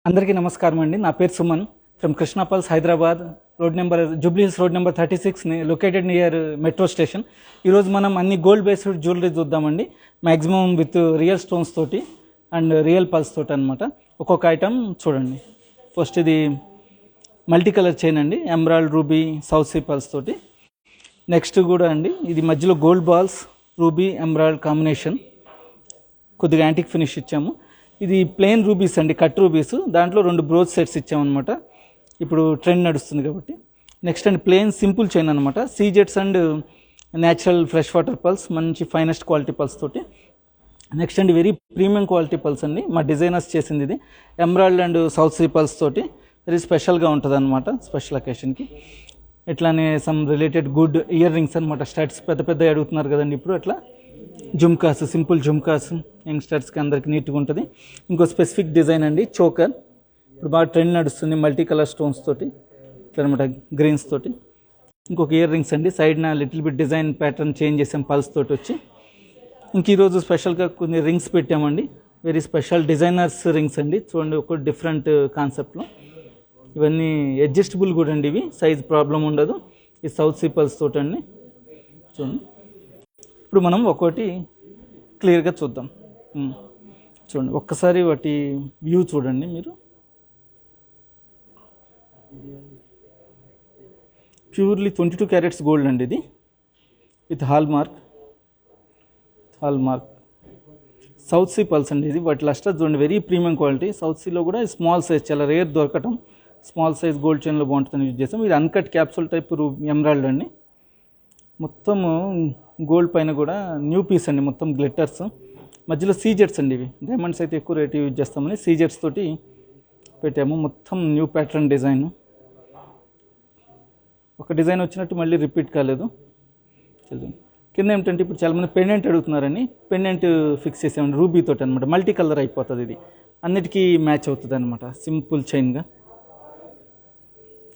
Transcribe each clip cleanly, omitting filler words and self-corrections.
అందరికీ నమస్కారం అండి. నా పేరు Suman from Krishna pearls Hyderabad. Jubilee Hills road number 36 located near metro station. ఈరోజు మనం అన్ని గోల్డ్ బేస్డ్ జ్యువెలరీ చూద్దామండి. మ్యాక్సిమం విత్ రియల్ స్టోన్స్ తోటి అండ్ రియల్ పల్స్ తోటి అనమాట. ఒక్కొక్క ఐటమ్ చూడండి. ఫస్ట్ ఇది మల్టీ కలర్ చైన్ అండి, emerald, ruby, south sea pearls తోటి. నెక్స్ట్ కూడా అండి, ఇది మధ్యలో gold balls, ruby, emerald combination, కొద్దిగా యాంటిక్ ఫినిష్ ఇచ్చాము. ఇది ప్లెయిన్ రూబీస్ అండి, కట్ రూబీస్. దాంట్లో 2 బ్రోచ్ సెట్స్ ఇచ్చామన్నమాట. ఇప్పుడు ట్రెండ్ నడుస్తుంది కాబట్టి. నెక్స్ట్ అండి ప్లెయిన్ సింపుల్ చైన్ అనమాట, సీజెట్స్ and natural fresh water pearls, మంచి ఫైనెస్ట్ క్వాలిటీ పల్స్ తోటి. నెక్స్ట్ అండి వెరీ ప్రీమియం క్వాలిటీ పల్స్ అండి, మా డిజైనర్స్ చేసింది ఇది. Emerald and south sea pearls తోటి వెరీ స్పెషల్గా ఉంటుంది అనమాట, స్పెషల్ అకేషన్కి. ఇట్లానే some related good earrings అనమాట. స్టడ్స్ పెద్ద పెద్ద అడుగుతున్నారు కదండి ఇప్పుడు. అట్లా జుమ్కాస్, సింపుల్ జుమ్కాస్ యంగ్స్టర్స్కి అందరికి నీట్గా ఉంటుంది. ఇంకో స్పెసిఫిక్ డిజైన్ అండి, చోకర్. ఇప్పుడు బాగా ట్రెండ్ నడుస్తుంది, మల్టీ కలర్ స్టోన్స్ తోటి ఇట్లా అనమాట, గ్రీన్స్ తోటి. ఇంకొక ఇయర్ రింగ్స్ అండి, సైడ్న little bit design pattern change చేసాం పల్స్ తోటి వచ్చి. ఇంక ఈరోజు స్పెషల్గా కొన్ని రింగ్స్ పెట్టామండి, వెరీ స్పెషల్ డిజైనర్స్ రింగ్స్ అండి. చూడండి, ఒక డిఫరెంట్ కాన్సెప్ట్లో. ఇవన్నీ అడ్జస్టబుల్ కూడా అండి, ఇవి సైజ్ ప్రాబ్లం ఉండదు. ఈ సౌత్ సీ పల్స్ తోటి అండి. చూడండి, ఇప్పుడు మనం ఒక్కోటి క్లియర్గా చూద్దాం. చూడండి, ఒక్కసారి వాటి వ్యూ చూడండి మీరు. ప్యూర్లీ 22 క్యారెట్స్ గోల్డ్ అండి ఇది, with hallmark south sea pearls అండి ఇది. వాటి లస్టర్ చూడండి, వెరీ ప్రీమియం క్వాలిటీ. సౌత్ సీలో కూడా స్మాల్ సైజ్, చాలా రేర్ దొరకటం. స్మాల్ సైజ్ గోల్డ్ చైన్లో బాగుంటుందని యూజ్ చేస్తాం. ఇది అన్కట్ క్యాప్సూల్ టైప్ ఎమరాల్డ్ అండి. మొత్తం గోల్డ్ పైన కూడా న్యూ పీస్ అండి, మొత్తం గ్లిట్టర్స్. మధ్యలో సీజెట్స్ అండి, ఇవి డైమండ్స్ అయితే ఎక్కువ రేట్ యూజ్ చేస్తామని సీజెట్స్ తోటి పెట్టాము. మొత్తం న్యూ ప్యాటర్న్ డిజైన్. ఒక డిజైన్ వచ్చినట్టు మళ్ళీ రిపీట్ కాలేదు. కింద ఏమిటంటే ఇప్పుడు చాలామంది పెండెంట్ అడుగుతున్నారని పెండెంట్ ఫిక్స్ చేసామండి, రూబీ తోటి అనమాట. మల్టీ కలర్ అయిపోతుంది ఇది, అన్నిటికీ మ్యాచ్ అవుతుంది అనమాట. సింపుల్ చైన్గా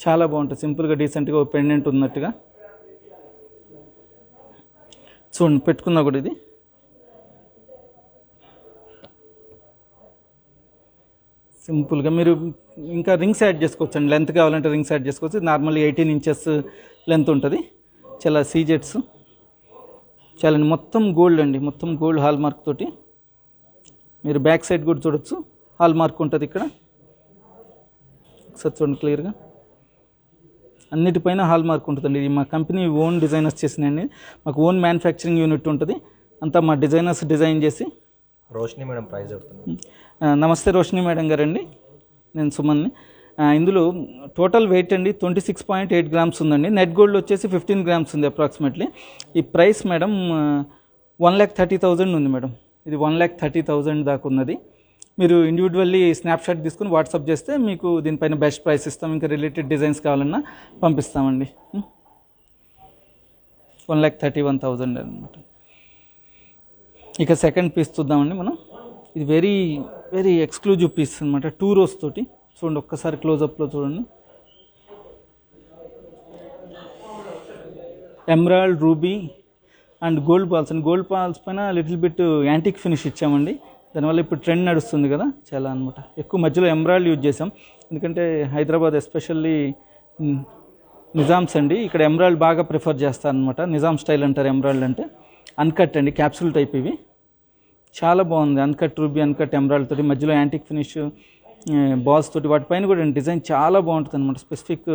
చాలా బాగుంటుంది, సింపుల్గా డీసెంట్గా ఒక పెండెంట్ ఉన్నట్టుగా. చూడండి, పెట్టుకున్నా కూడా ఇది సింపుల్గా. మీరు ఇంకా రింగ్స్ యాడ్ చేసుకోవచ్చు అండి, లెంత్ కావాలంటే రింగ్స్ యాడ్ చేసుకోవచ్చు. నార్మల్లీ 18 ఇంచెస్ లెంత్ ఉంటుంది. చాలా సీజెట్స్, చాలా మొత్తం గోల్డ్ అండి, మొత్తం గోల్డ్ హాల్ మార్క్ తోటి. మీరు బ్యాక్ సైడ్ కూడా చూడొచ్చు, హాల్ మార్క్ ఉంటుంది ఇక్కడ. ఒకసారి చూడండి క్లియర్గా, అన్నిటిపైన హాల్ మార్క్ ఉంటుందండి. ఇది మా కంపెనీ ఓన్ డిజైనర్స్ చేసినాయండి. మాకు ఓన్ మ్యానుఫ్యాక్చరింగ్ యూనిట్ ఉంటుంది, అంతా మా డిజైనర్స్ డిజైన్ చేసి. రోషిని మేడం ప్రైజ్ చెప్తున్నాను. నమస్తే రోషిని మేడం గారండి, నేను సుమన్ని. ఇందులో టోటల్ వెయిట్ అండి 26.8 గ్రామ్స్ ఉందండి. నెట్ గోల్డ్ వచ్చేసి 15 గ్రామ్స్ ఉంది అప్రాక్సిమేట్లీ. ఈ ప్రైస్ మేడం 1,30,000 ఉంది మేడం. ఇది 1,30,000 దాకా ఉన్నది. మీరు ఇండివిజువల్లీ స్నాప్షాట్ తీసుకుని వాట్సాప్ చేస్తే మీకు దీనిపైన బెస్ట్ ప్రైస్ ఇస్తాం. ఇంకా రిలేటెడ్ డిజైన్స్ కావాలన్నా పంపిస్తామండి. 1,31,000 అనమాట. ఇక సెకండ్ పీస్ చూద్దామండి మనం. ఇది వెరీ వెరీ ఎక్స్క్లూజివ్ పీస్ అనమాట, 2 rows తోటి. చూడండి, ఒక్కసారి క్లోజప్లో చూడండి. Emerald, ruby and gold balls and gold balls పైన లిటిల్ బిట్ యాంటిక్ ఫినిష్ ఇచ్చామండి. దానివల్ల ఇప్పుడు ట్రెండ్ నడుస్తుంది కదా చాలా అనమాట. ఎక్కువ మధ్యలో ఎమరాల్డ్ యూజ్ చేసాం, ఎందుకంటే హైదరాబాద్ ఎస్పెషల్లీ నిజామ్స్ అండి, ఇక్కడ ఎమరాల్డ్ బాగా ప్రిఫర్ చేస్తారనమాట. నిజాం స్టైల్ అంటారు ఎమరాల్డ్ అంటే. అన్కట్ అండి, క్యాప్సూల్ టైప్ ఇవి. చాలా బాగుంది, అన్కట్ రూబీ, అన్కట్ ఎమరాల్డ్ తోటి, మధ్యలో యాంటిక్ ఫినిష్ బాల్స్ తోటి. వాటిపైన కూడా డిజైన్ చాలా బాగుంటుంది అనమాట. స్పెసిఫిక్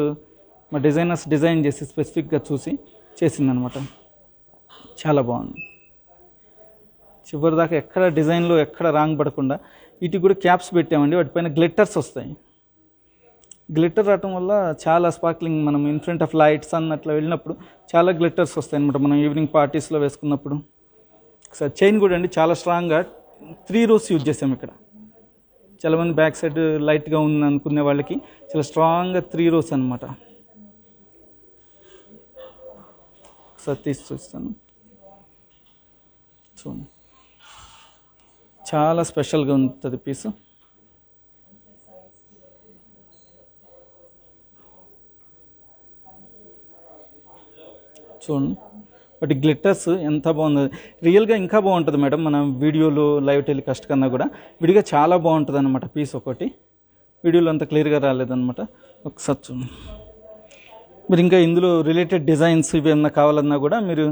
మా డిజైనర్స్ డిజైన్ చేసి స్పెసిఫిక్గా చూసి చేసిందనమాట. చాలా బాగుంది. చివరి దాకా ఎక్కడ డిజైన్లో ఎక్కడ రాంగ్ పడకుండా వీటికి కూడా క్యాప్స్ పెట్టామండి. వాటిపైన గ్లిట్టర్స్ వస్తాయి. గ్లిట్టర్ రావటం వల్ల చాలా స్పార్క్లింగ్, మనం ఇన్ ఫ్రంట్ ఆఫ్ లైట్స్ అట్లా వెళ్ళినప్పుడు చాలా గ్లిట్టర్స్ వస్తాయి అనమాట, మనం ఈవినింగ్ పార్టీస్లో వేసుకున్నప్పుడు. ఒకసారి చైన్ కూడా అండి చాలా స్ట్రాంగ్గా 3 rows యూజ్ చేసాం ఇక్కడ. చాలామంది బ్యాక్ సైడ్ లైట్గా ఉంది అనుకునే వాళ్ళకి చాలా స్ట్రాంగ్గా 3 rows అనమాట. ఒకసారి తీసి చూస్తాను చూడండి, చాలా స్పెషల్గా ఉంటుంది పీసు. చూడండి, బట్ గ్లిట్టర్స్ ఎంత బాగుంది. రియల్గా ఇంకా బాగుంటుంది మేడం, మన వీడియోలో లైవ్ టెలికాస్ట్ కన్నా కూడా విడిగా చాలా బాగుంటుంది అనమాట పీస్ ఒకటి. వీడియోలో అంత క్లియర్గా రాలేదన్నమాట. ఒకసారి చూడండి. మీరు ఇంకా ఇందులో రిలేటెడ్ డిజైన్స్ ఇవి ఏమన్నా కావాలన్నా కూడా మీరు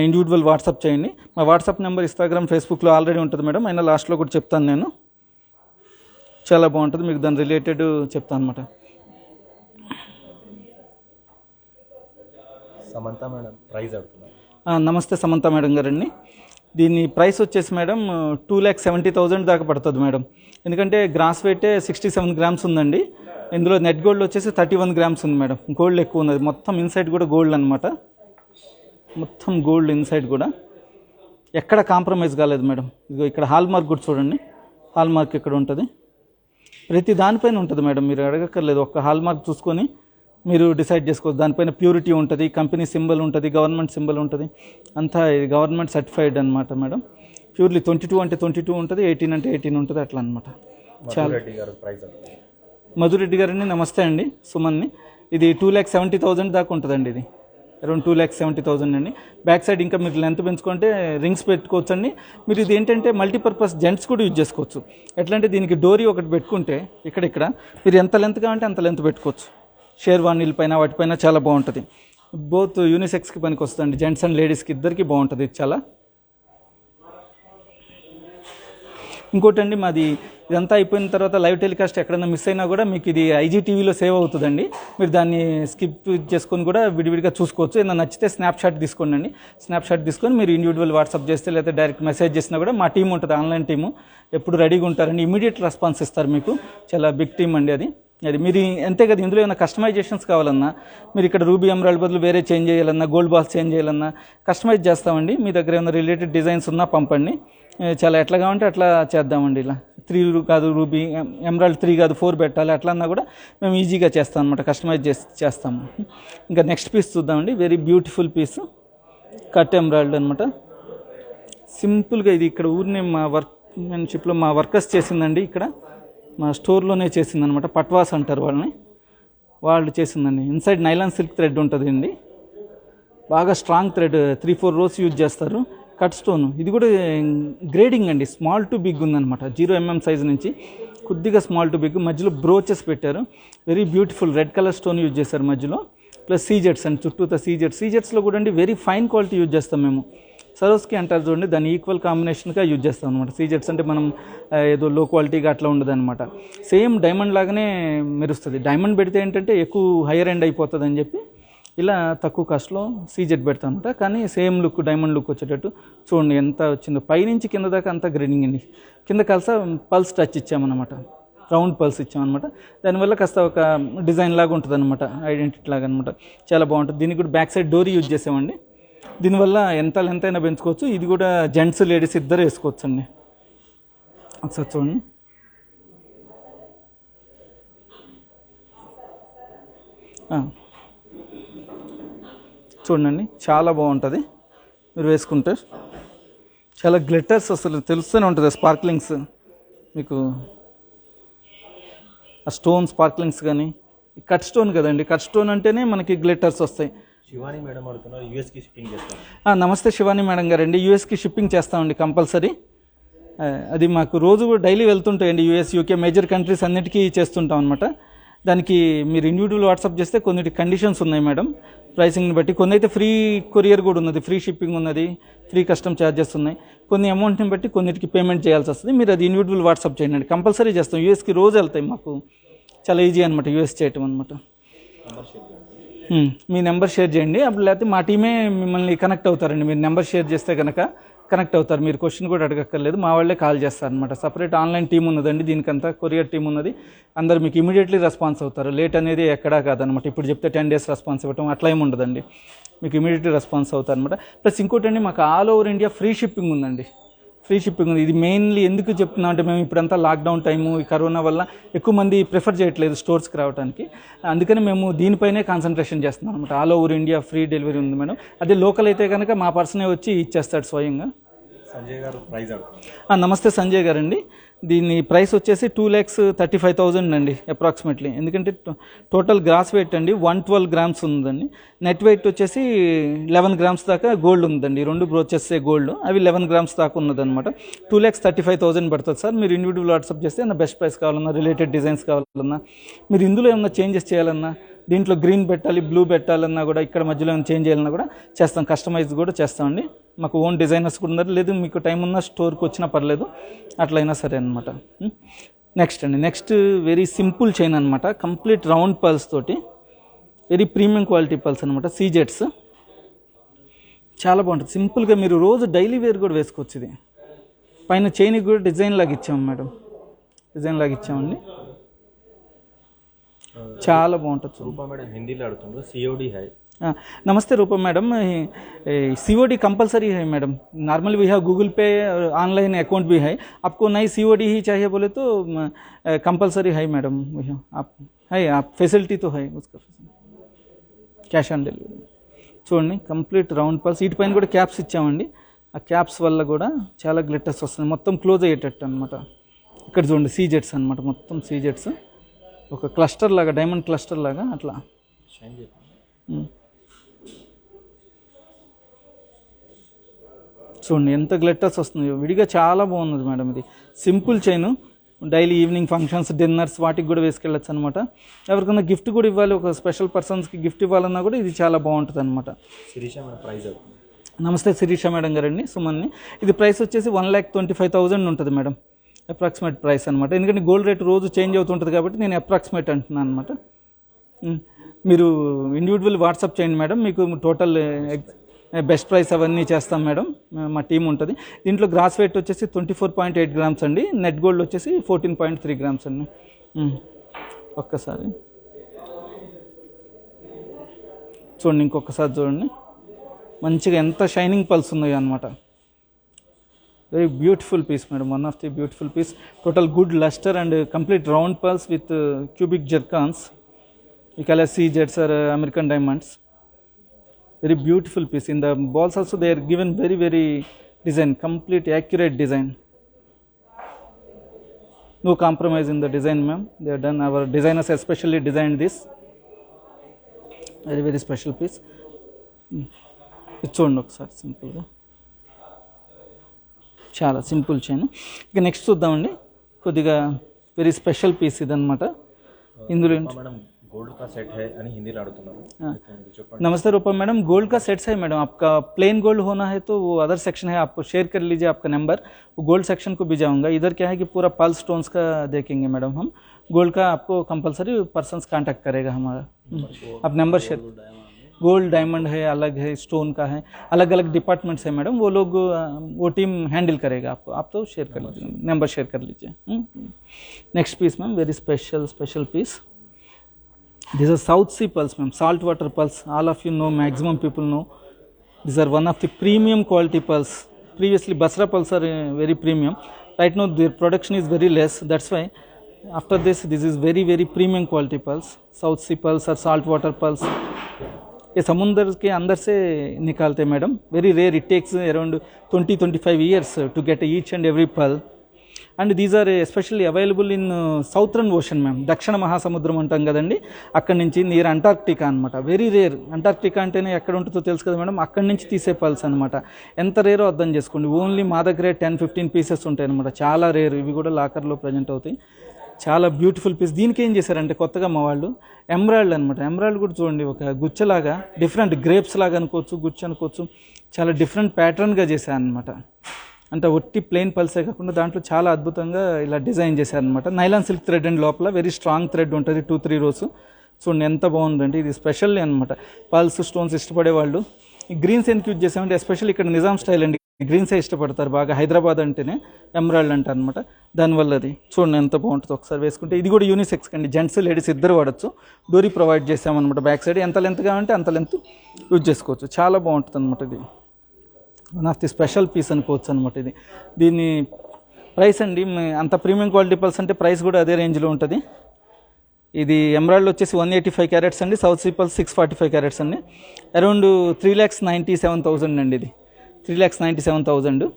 ఇండివిజువల్ వాట్సాప్ చేయండి. మా వాట్సాప్ నెంబర్ ఇన్స్టాగ్రామ్ ఫేస్బుక్లో ఆల్రెడీ ఉంటుంది మేడం. అయినా లాస్ట్లో కూడా చెప్తాను నేను. చాలా బాగుంటుంది, మీకు దాని రిలేటెడ్ చెప్తాను అనమాట. సమంత మేడం ప్రైస్ అడుగుతున్నారు. నమస్తే సమంత మేడం గారండి. దీని ప్రైస్ వచ్చేసి మేడం 2,70,000 దాకా పడుతుంది మేడం. ఎందుకంటే గ్రాస్ వెయిటే 67 గ్రామ్స్ ఉందండి. ఇందులో నెట్ గోల్డ్ వచ్చేసి 31 గ్రామ్స్ ఉంది మేడం. గోల్డ్ ఎక్కువ ఉన్నది, మొత్తం ఇన్సైడ్ కూడా గోల్డ్ అనమాట. మొత్తం గోల్డ్ ఇన్సైడ్ కూడా ఎక్కడ కాంప్రమైజ్ కాలేదు మేడం. ఇదిగో ఇక్కడ హాల్ మార్క్ కూడా చూడండి, హాల్ మార్క్ ఇక్కడ ఉంటుంది, ప్రతి దానిపైన ఉంటుంది మేడం. మీరు అడగక్కర్లేదు, ఒక్క హాల్ మార్క్ చూసుకొని మీరు డిసైడ్ చేసుకోవచ్చు. దానిపైన ప్యూరిటీ ఉంటుంది, కంపెనీ సింబల్ ఉంటుంది, గవర్నమెంట్ సింబల్ ఉంటుంది, అంతా ఇది గవర్నమెంట్ సర్టిఫైడ్ అనమాట మేడం. ప్యూర్లీ 22 అంటే 22 ఉంటుంది, 18 అంటే 18 ఉంటుంది, అట్లా అనమాట. చాలా మధురెడ్డి గారిని నమస్తే అండి, సుమన్ని. ఇది 2,70,000 దాకా ఉంటుందండి. ఇది అరౌండ్ 2,70,000 అండి. బ్యాక్ సైడ్ ఇంకా మీరు లెంత్ పెంచుకుంటే రింగ్స్ పెట్టుకోవచ్చు అండి. మీరు ఇది ఏంటంటే మల్టీపర్పస్ జెంట్స్ కూడా యూజ్ చేసుకోవచ్చు. ఎట్లా అంటే దీనికి డోరీ ఒకటి పెట్టుకుంటే ఇక్కడ మీరు ఎంత లెంత్ కావాలంటే అంత లెంత్ పెట్టుకోవచ్చు. షేర్వానీల పైన వాటిపైన చాలా బాగుంటుంది. బోత్ యూనిసెక్స్కి పనికి వస్తుందండి, జెంట్స్ అండ్ లేడీస్కి ఇద్దరికి బాగుంటుంది ఇది చాలా. ఇంకోటండి, మాది ఇదంతా అయిపోయిన తర్వాత లైవ్ టెలికాస్ట్ ఎక్కడైనా మిస్ అయినా కూడా మీకు ఇది IGTVలో సేవ్ అవుతుందండి. మీరు దాన్ని స్కిప్ చేసుకొని కూడా విడివిడిగా చూసుకోవచ్చు. ఏదైనా నచ్చితే స్నాప్షాట్ తీసుకోండి అండి. స్నాప్షాట్ తీసుకొని మీరు ఇండివిజువల్ వాట్సాప్ చేస్తే లేదా డైరెక్ట్ మెసేజ్ చేసినా కూడా మా టీం ఉంటుంది, ఆన్లైన్ టీము, ఎప్పుడు రెడీగా ఉంటారండి. ఇమీడియట్ రెస్పాన్స్ ఇస్తారు మీకు. చాలా బిగ్ టీం అండి అది. మీరు అంతే కదా, ఇందులో ఏమైనా కస్టమైజేషన్స్ కావాలన్నా, మీరు ఇక్కడ రూబీ ఎమరాల్డ్ బదులు వేరే చేంజ్ చేయాలన్నా, గోల్డ్ బాల్స్ చేంజ్ చేయాలన్నా కస్టమైజ్ చేస్తామండి. మీ దగ్గర ఏమైనా రిలేటెడ్ డిజైన్స్ ఉన్నా పంపండి. చాలా ఎట్లా కావాలంటే అట్లా చేద్దామండి. ఇలా 3 కాదు రూబీ ఎమరాల్డ్ 3 కాదు 4 పెట్టాలి అట్లా అన్నా కూడా మేము ఈజీగా చేస్తాం అనమాట, కస్టమైజ్ చేస్తాము. ఇంకా నెక్స్ట్ పీస్ చూద్దామండి. Very beautiful piece, cut emerald అనమాట. సింపుల్గా ఇది ఇక్కడ ఊరినే మా వర్క్మెన్షిప్లో మా వర్కర్స్ చేసిందండి. ఇక్కడ మా స్టోర్లోనే చేసిందనమాట. పట్వాస్ అంటారు వాళ్ళని, వాళ్ళు చేసిందండి. ఇన్సైడ్ నైలాన్ సిల్క్ థ్రెడ్ ఉంటుంది అండి, బాగా స్ట్రాంగ్ థ్రెడ్, 3-4 రోస్ యూజ్ చేస్తారు. కట్ స్టోన్ ఇది కూడా గ్రేడింగ్ అండి, స్మాల్ టు బిగ్ ఉందన్నమాట. 0 mm సైజ్ నుంచి కొద్దిగా స్మాల్ టు బిగ్, మధ్యలో బ్రోచెస్ పెట్టారు. Very beautiful red colour stone use చేశారు మధ్యలో. ప్లస్ సీజెట్స్ అండ్ చుట్టూతో సీజెట్స్లో కూడా అండి వెరీ ఫైన్ క్వాలిటీ యూజ్ చేస్తాం మేము. సరోస్కి అంటారు చూడండి, దాన్ని ఈక్వల్ కాంబినేషన్గా యూజ్ చేస్తాం అనమాట. సీజెట్స్ అంటే మనం ఏదో లో క్వాలిటీగా అట్లా ఉండదు అనమాట. సేమ్ డైమండ్ లాగానే మెరుస్తుంది. డైమండ్ పెడితే ఏంటంటే ఎక్కువ హైయర్ ఎండ్ అయిపోతుంది అని చెప్పి ఇలా తక్కువ కాస్ట్లో సీజెట్ పెడతాం అనమాట. కానీ సేమ్ లుక్, డైమండ్ లుక్ వచ్చేటట్టు చూడండి ఎంత వచ్చిందో. పైనుంచి కింద దాకా అంతా గ్రేడింగ్ అండి. కింద కలిసా పల్స్ టచ్ ఇచ్చామన్నమాట, రౌండ్ పల్స్ ఇచ్చామన్నమాట. దానివల్ల కాస్త ఒక డిజైన్ లాగా ఉంటుంది అనమాట, ఐడెంటిటీ లాగా అనమాట. చాలా బాగుంటుంది. దీనికి కూడా బ్యాక్ సైడ్ డోరీ యూజ్ చేసామండి. దీనివల్ల ఎంత లెంత్ అయినా పెంచుకోవచ్చు. ఇది కూడా జెంట్స్ లేడీస్ ఇద్దరు వేసుకోవచ్చు అండి. ఒకసారి చూడండి. చూడండి చాలా బాగుంటుంది మీరు వేసుకుంటే. చాలా గ్లిటర్స్ అసలు తెలుస్తూనే ఉంటుంది, స్పార్క్లింగ్స్ మీకు, ఆ స్టోన్ స్పార్క్లింగ్స్ కానీ. కట్ స్టోన్ కదండి, కట్ స్టోన్ అంటేనే మనకి గ్లిటర్స్ వస్తాయి. శివాని మేడం అడుగుతున్నారు, యూఎస్కి షిప్పింగ్ చేస్తాం. నమస్తే శివాని మేడం గారండి, యూఎస్కి షిప్పింగ్ చేస్తామండి కంపల్సరీ. అది మాకు రోజు డైలీ వెళ్తుంటాయండి. యూఎస్, యూకే మేజర్ కంట్రీస్ అన్నిటికీ చేస్తుంటాం అనమాట. దానికి మీరు ఇండివిజువల్ వాట్సాప్ చేస్తే కొన్నిటి కండిషన్స్ ఉన్నాయి మేడం, ప్రైసింగ్ని బట్టి. కొన్ని అయితే ఫ్రీ కొరియర్ కూడా ఉన్నది, ఫ్రీ షిప్పింగ్ ఉన్నది, ఫ్రీ కస్టమ్ ఛార్జెస్ ఉన్నాయి. కొన్ని అమౌంట్ని బట్టి కొన్నిటికి పేమెంట్ చేయాల్సి వస్తుంది. మీరు అది ఇండివిజువల్ వాట్సాప్ చేయండి, కంపల్సరీ చేస్తాం. యూఎస్కి రోజు వెళ్తాయి మాకు, చాలా ఈజీ అనమాట యూఎస్ చేయటం అనమాట. మీ నెంబర్ షేర్ చేయండి, అప్పుడు లేకపోతే మా టీమే మిమ్మల్ని కనెక్ట్ అవుతారండి. మీరు నెంబర్ షేర్ చేస్తే కనుక కనెక్ట్ అవుతారు. మీరు క్వశ్చన్ కూడా అడగక్కర్లేదు, మా వాళ్ళే కాల్ చేస్తారనమాట. సపరేట్ ఆన్లైన్ టీం ఉన్నదండి దీనికంతా, కొరియర్ టీం ఉన్నది. అందరు మీకు ఇమీడియట్లీ రెస్పాన్స్ అవుతారు. లేట్ అనేది ఎక్కడా కాదనమాట. ఇప్పుడు చెప్తే 10 days రెస్పాన్స్ ఇవ్వటం అట్లా ఏమి ఉండదండి, మీకు ఇమీడియట్లీ రెస్పాన్స్ అవుతారు అనమాట. ప్లస్ ఇంకోటండి, మాకు all over India free shipping ఉందండి. ఫ్రీ షిప్పింగ్ ఉంది. ఇది మెయిన్లీ ఎందుకు చెప్తున్నా అంటే, మేము ఇప్పుడంతా లాక్డౌన్ టైము, ఈ కరోనా వల్ల ఎక్కువ మంది ప్రిఫర్ చేయట్లేదు స్టోర్స్కి రావడానికి. అందుకని మేము దీనిపైనే కాన్సన్ట్రేషన్ చేస్తున్నాం అనమాట. All over India free delivery ఉంది మేడం. అదే లోకల్ అయితే కనుక మా పర్సనే వచ్చి ఇచ్చేస్తాడు స్వయంగా. సంజయ్ గారు ప్రైస్ అడుగుతున్నారు. నమస్తే సంజయ్ గారండి. దీని ప్రైస్ వచ్చేసి 2,35,000 అండి అప్రాక్సిమేట్లీ. ఎందుకంటే టోటల్ గ్రాస్ వెయిట్ అండి 112 గ్రామ్స్ ఉందండి. నెట్ వెయిట్ వచ్చేసి 11 గ్రామ్స్ దాకా గోల్డ్ ఉందండి. రెండు బ్రోచెస్ గోల్డ్ అవి 11 గ్రామ్స్ దాకా ఉన్నదన్నమాట. 2,35,000 పడుతుంది సార్. మీరు ఇండివిజువల్ వాట్సాప్ చేస్తే నా బెస్ట్ ప్రైస్ కావాలన్నా, రిలేటెడ్ డిజైన్స్ కావాలన్నా, మీరు ఇందులో ఏమన్నా చేంజెస్ చేయాలన్నా, దీంట్లో గ్రీన్ పెట్టాలి, బ్లూ పెట్టాలన్నా కూడా, ఇక్కడ మధ్యలో ఏమైనా చేంజ్ చేయాలన్నా కూడా చేస్తాం. కస్టమైజ్ కూడా చేస్తామండి. మాకు ఓన్ డిజైనర్స్ కూడా ఉన్నారు. లేదు మీకు టైం ఉన్న స్టోర్కి వచ్చినా పర్లేదు, అట్లయినా సరే అనమాట. నెక్స్ట్ వెరీ సింపుల్ చైన్ అనమాట. కంప్లీట్ రౌండ్ పర్ల్స్ తోటి వెరీ ప్రీమియం క్వాలిటీ పర్ల్స్ అనమాట. సీజెట్స్ చాలా బాగుంటుంది. సింపుల్గా మీరు రోజు డైలీ వేర్ కూడా వేసుకోవచ్చు. ఇది పైన చైన్కి కూడా డిజైన్ లాగా ఇచ్చాము మేడం. డిజైన్ లాగా ఇచ్చామండి. చాలా బాగుంటుంది. రూపా మేడం హిందీలో అడుగుతుండ్రు. COD है? नमस्ते रूपा मैडम. COD कंपलसरी है मैडम. Normal we have Google Pay, online account भी है. आपको नहीं COD ही चाहिए बोले तो कंपलसरी है मैडम. आप है, आप फैसिलिटी तो है उसका, క్యాష్ ఆన్ డెలివరీ. చూడండి కంప్లీట్ రౌండ్ పల్స్. వీటి పైన కూడా క్యాప్స్ ఇచ్చామండి. ఆ క్యాప్స్ వల్ల కూడా చాలా గ్లిటర్స్ వస్తుంది. మొత్తం క్లోజ్ అయ్యేటట్టు అనమాట. ఇక్కడ చూడండి సీజెట్స్ అనమాట. మొత్తం సీజెట్స్ ఒక క్లస్టర్ లాగా, డైమండ్ క్లస్టర్ లాగా అట్లా షైన్ చేయండి. చూడండి ఎంత గ్లిటర్స్ వస్తుంది విడిగా. చాలా బాగున్నది మేడం. ఇది simple chain. Daily evening functions, dinners వాటికి కూడా వేసుకెళ్ళచ్చు అనమాట. ఎవరికైనా గిఫ్ట్ కూడా ఇవ్వాలి, ఒక స్పెషల్ పర్సన్స్కి గిఫ్ట్ ఇవ్వాలన్నా కూడా ఇది చాలా బాగుంటుంది అనమాట. శిరీష మేడం ప్రైస్ అడుగుతుంది. నమస్తే శిరీష మేడం గారండి, సుమన్ని. ఇది ప్రైస్ వచ్చేసి 1,25,000 ఉంటుంది మేడం. అప్రాక్సిమేట్ ప్రైస్ అనమాట. ఎందుకంటే గోల్డ్ రేట్ రోజు చేంజ్ అవుతుంటుంది కాబట్టి నేను అప్రాక్సిమేట్ అంటున్నాను అనమాట. మీరు ఇండివిజువల్ వాట్సాప్ చేయండి మేడం. మీకు టోటల్ బెస్ట్ ప్రైస్ అవన్నీ చేస్తాం మేడం. మా టీం ఉంటుంది. దీంట్లో గ్రాస్ వెయిట్ వచ్చేసి 24.8 గ్రామ్స్ అండి. నెట్ గోల్డ్ వచ్చేసి 14.3 గ్రామ్స్ అండి. ఒక్కసారి చూడండి, ఇంకొకసారి చూడండి. మంచిగా ఎంత షైనింగ్ పల్స్ ఉన్నాయో అనమాట. Very beautiful piece madam. One of the beautiful piece. Total good lustre and complete round pearls with cubic zircons. We call as CJets or American diamonds. Very beautiful piece. In the balls also they are given very design, complete accurate design. No compromise in the design, ma'am. They have done, our designers especially designed this. Very special piece. చూడండి ఒకసారి సింపుల్గా. చాలా simple chain. ఇక next చూద్దామండి. కొద్దిగా very special piece ఇదనమాట. ఇందులో madam gold का सेट है అని హిందీలో అడుగుతున్నారు. नमस्ते रूपा मैडम. गोल्ड का सेट्स है मैडम. आपका प्लेन गोल्ड होना है तो वो अदर सेक्शन है, आप शेयर कर लीजिए आपका नंबर. वो गोल्ड सेक्शन को भी जाऊंगा. इधर क्या है कि पूरा पल्स स्टोन्स का देखेंगे मैडम हम. गोल्ड का आपको कंपलसरी पर्सन्स कांटेक्ट करेगा हमारा. आप नंबर शेयर. गोल्ड डायमंड है, अलग है, स्टोन का है, अलग अलग डिपार्टमेंट्स है मैडम. वो लोग वो टीम हैंडल करेगा आपको. आप तो शेयर कर लीजिए, नंबर शेयर कर लीजिए. Next piece ma'am, very special piece. These are South Sea pearls, ma'am. Salt water pearls. All of you know, maximum people know. These are one of the premium quality pearls. Previously, Basra pearls are very premium. Right now, their production is very less. That's why, after this is very premium quality pearls. South Sea pearls or salt water pearls. ये समुद्र के अंदर से निकालते हैं madam. Very rare. It takes around 20-25 years to get each and every pearl. And these are especially available in southern ocean ma'am. దక్షిణ మహాసముద్రం అంటాం కదండి, అక్కడి నుంచి నియర్ అంటార్క్టికా అనమాట. Very rare. అంటార్క్టికా అంటేనే ఎక్కడ ఉంటుందో తెలుసు కదా మేడం. అక్కడి నుంచి తీసే పల్స్ అనమాట. ఎంత రేరో అర్థం చేసుకోండి. ఓన్లీ మా దగ్గరే 10-15 పీసెస్ ఉంటాయి అనమాట. చాలా రేర్. ఇవి కూడా లాకర్లో ప్రజెంట్ అవుతాయి. చాలా బ్యూటిఫుల్ పీస్. దీనికి ఏం చేశారంటే కొత్తగా మా వాళ్ళు ఎమరాల్డ్ అనమాట. ఎమరాల్డ్ కూడా చూడండి, ఒక గుచ్చలాగా డిఫరెంట్ గ్రేప్స్ లాగా అనుకోవచ్చు, గుచ్చ అనుకోవచ్చు. చాలా డిఫరెంట్ ప్యాటర్న్గా చేశారనమాట. అంటే ఒట్టి ప్లెయిన్ పల్సే కాకుండా దాంట్లో చాలా అద్భుతంగా ఇలా డిజైన్ చేశారనమాట. నైలాన్ సిల్క్ థ్రెడ్ అండ్ లోపల వెరీ స్ట్రాంగ్ థ్రెడ్ ఉంటుంది. 2-3 రోస్. చూడండి ఎంత బాగుందండి. ఇది స్పెషల్లీ అనమాట. పల్స్ స్టోన్స్ ఇష్టపడే వాళ్ళు ఈ గ్రీన్స్ ఎందుకు యూజ్ చేసామంటే, ఎస్పెషల్లీ ఇక్కడ నిజాం స్టైల్ అండి. గ్రీన్సే ఇష్టపడతారు బాగా. హైదరాబాద్ అంటేనే ఎమరాల్డ్ అంటారు అనమాట. దానివల్ల అది చూడండి ఎంత బాగుంటుంది. ఒకసారి వేసుకుంటే ఇది కూడా యూనిసెక్స్ అండి. జెంట్స్ లేడీస్ ఇద్దరు వాడచ్చు. డోరీ ప్రొవైడ్ చేసామన్నమాట. బ్యాక్ సైడ్ ఎంత లెంత్ కావాలంటే అంత లెంత్ యూజ్ చేసుకోవచ్చు. చాలా బాగుంటుంది అనమాట. ఇది one of the special piece అనుకోవచ్చు అనమాట. ఇది దీని ప్రైస్ అండి, అంత ప్రీమియం క్వాలిటీ పల్స్ అంటే ప్రైస్ కూడా అదే రేంజ్లో ఉంటుంది. ఇది ఎమరాల్డ్ వచ్చేసి 185 క్యారెట్స్ అండి. సౌత్ సీ పల్స్ 645 క్యారెట్స్ అండి. అరౌండ్ 3,97,000 అండి. ఇది 3,97,000.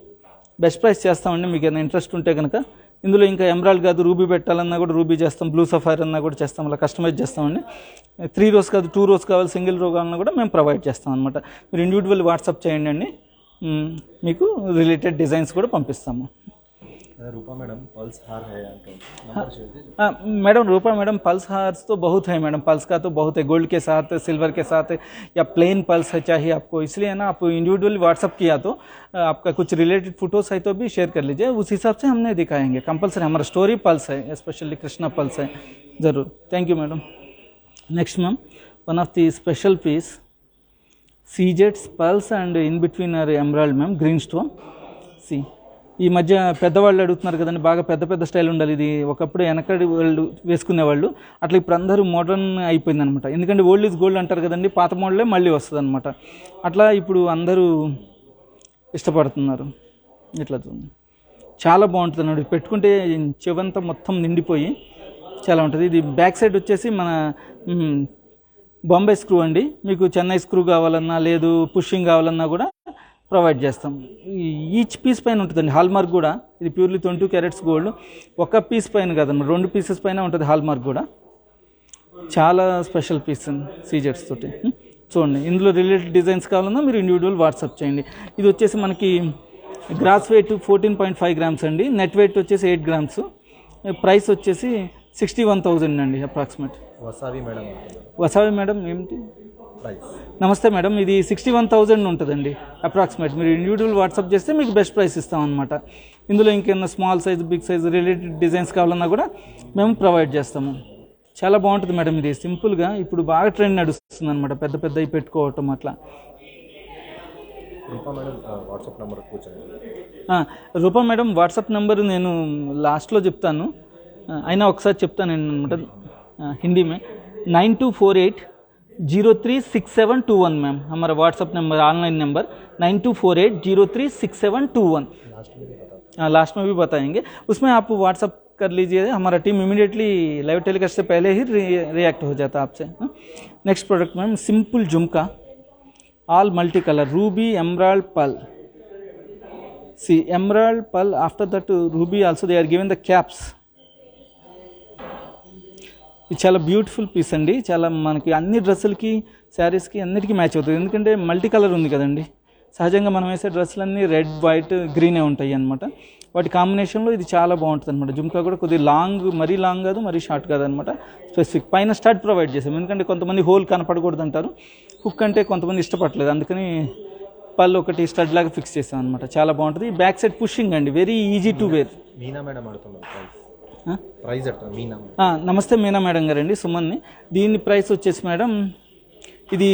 బెస్ట్ ప్రైస్ చేస్తామండి. మీకు ఏమైనా ఇంట్రెస్ట్ ఉంటే కనుక ఇందులో ఇంకా ఎమరాల్డ్ కాదు రూబీ పెట్టాలన్నా కూడా రూబీ చేస్తాం, బ్లూ సఫైర్ అన్నా కూడా చేస్తాం, అలా కస్టమైజ్ చేస్తామండి. 3 rows కాదు 2 rows కావాలి, సింగిల్ రో కావాలన్నా కూడా మేము ప్రొవైడ్ చేస్తాం అనమాట. మీరు ఇండివిజువల్ వాట్సాప్ చేయండి అండి, మీకు రిలేటెడ్ డిజైన్స్ కూడా పంపిస్తాము. रूपा मैडम पल्स हार है नंबर शेयर कीजिए। मैडम रूपा मैडम पल्स हार्स तो बहुत है मैडम, पल्स का तो बहुत है, गोल्ड के साथ सिल्वर के साथ या प्लेन पल्स है चाहिए आपको, इसलिए ना आप इंडिविजुअली व्हाट्सअप किया तो आपका कुछ रिलेटेड फोटोज है तो भी शेयर कर लीजिए, उस हिसाब से हमने दिखाएंगे कंपलसरी. हमारा स्टोरी पल्स है, स्पेशली कृष्णा पल्स है ज़रूर. Thank you madam. Next ma'am one of the special piece सीजेट्स pearls and in between are emerald ma'am, green stone. సి ఈ మధ్య పెద్దవాళ్ళు అడుగుతున్నారు కదండి, బాగా పెద్ద పెద్ద స్టైల్ ఉండాలి, ఇది ఒకప్పుడు వెనకడి వాళ్ళు వేసుకునేవాళ్ళు, అట్లా ఇప్పుడు అందరూ మోడర్న్ అయిపోయిందనమాట. ఎందుకంటే ఓల్డ్ ఈజ్ గోల్డ్ అంటారు కదండి, పాత మోడలే మళ్ళీ వస్తుంది అనమాట. అట్లా ఇప్పుడు అందరూ ఇష్టపడుతున్నారు. ఇట్లా చాలా బాగుంటుంది అన్నమాట, పెట్టుకుంటే చెవంతా మొత్తం నిండిపోయి చాలా ఉంటుంది. ఇది బ్యాక్ సైడ్ వచ్చేసి మన బాంబే స్క్రూ అండి, మీకు చెన్నై స్క్రూ కావాలన్నా లేదు పుషింగ్ కావాలన్నా కూడా ప్రొవైడ్ చేస్తాం. ఈచ్ పీస్ పైన ఉంటుందండి హాల్ మార్క్ కూడా, ఇది ప్యూర్లీ 22 క్యారెట్స్ గోల్డ్. ఒక పీస్ పైన కాదన్నమాట, 2 పీసెస్ పైన ఉంటుంది హాల్ మార్క్ కూడా. చాలా స్పెషల్ పీస్ సీజెట్స్ తోటి. చూడండి ఇందులో రిలేటెడ్ డిజైన్స్ కావాలన్నా మీరు ఇండివిజువల్ వాట్సాప్ చేయండి. ఇది వచ్చేసి మనకి గ్రాస్ వెయిట్ 14.5 grams అండి, నెట్ వెయిట్ వచ్చేసి 8 grams. ప్రైస్ వచ్చేసి 61,000 అండి అప్రాక్సిమేట్. వసావి మేడం, వసావి మేడం ఏమిటి? ప్రైస్ నమస్తే మేడం, ఇది 61,000 ఉంటుందండి అప్రాక్సిమేట్. మీరు ఇండివిజువల్ వాట్సాప్ చేస్తే మీకు బెస్ట్ ప్రైస్ ఇస్తాం అనమాట. ఇందులో ఇంకేమైనా small size big size related designs కావాలన్నా కూడా మేము ప్రొవైడ్ చేస్తాము. చాలా బాగుంటుంది మేడం, ఇది సింపుల్గా ఇప్పుడు బాగా ట్రెండ్ నడుస్తుంది అనమాట, పెద్ద పెద్దవి పెట్టుకోవటం అట్లా. రూపా మేడం వాట్సాప్ నెంబర్ కూర్చోండి. రూపా మేడం వాట్సాప్ నెంబర్ నేను లాస్ట్లో చెప్తాను, అయినా ఒకసారి చెప్తాను అనమాట హిందీ మే. 9248036721 मैम हमारा WhatsApp number, online number 9248036721. Last में भी बताएंगे, उसमें आप व्हाट्सअप कर लीजिए, हमारा टीम इमीडिएटली लाइव टेलीकास्ट से पहले ही रिएक्ट हो जाता है आपसे. नेक्स्ट प्रोडक्ट मैम सिंपल झुमका all multi colour Ruby emerald पल. सी एमराल्ड पल, after that ruby also they are given the caps. ఇది చాలా బ్యూటిఫుల్ పీస్ అండి, చాలా మనకి అన్ని డ్రెస్సులకి శారీస్కి అన్నిటికీ మ్యాచ్ అవుతుంది, ఎందుకంటే మల్టీ కలర్ ఉంది కదండి. సహజంగా మనం వేసే డ్రెస్సులన్నీ రెడ్ వైట్ గ్రీనే ఉంటాయి అనమాట, వాటి కాంబినేషన్లో ఇది చాలా బాగుంటుంది అనమాట. జుమ్కా కూడా కొద్దిగా లాంగ్, మరీ లాంగ్ కాదు మరీ షార్ట్ కాదు అనమాట, స్పెసిఫిక్. పైన స్టడ్ ప్రొవైడ్ చేసాం, ఎందుకంటే కొంతమంది హోల్ కనపడకూడదు అంటారు, హుక్ అంటే కొంతమంది ఇష్టపడలేదు, అందుకని పళ్ళు ఒకటి స్టడ్ లాగా ఫిక్స్ చేసాం అనమాట. చాలా బాగుంటుంది. బ్యాక్ సైడ్ పుషింగ్ అండి, very easy to wear. Meena madam అడుగుతున్నారు ప్రైస్ అడుగుతాను. మీనా నమస్తే మీనా మేడం గారండి, సుమన్ని. దీని ప్రైస్ వచ్చేసి మేడం ఇది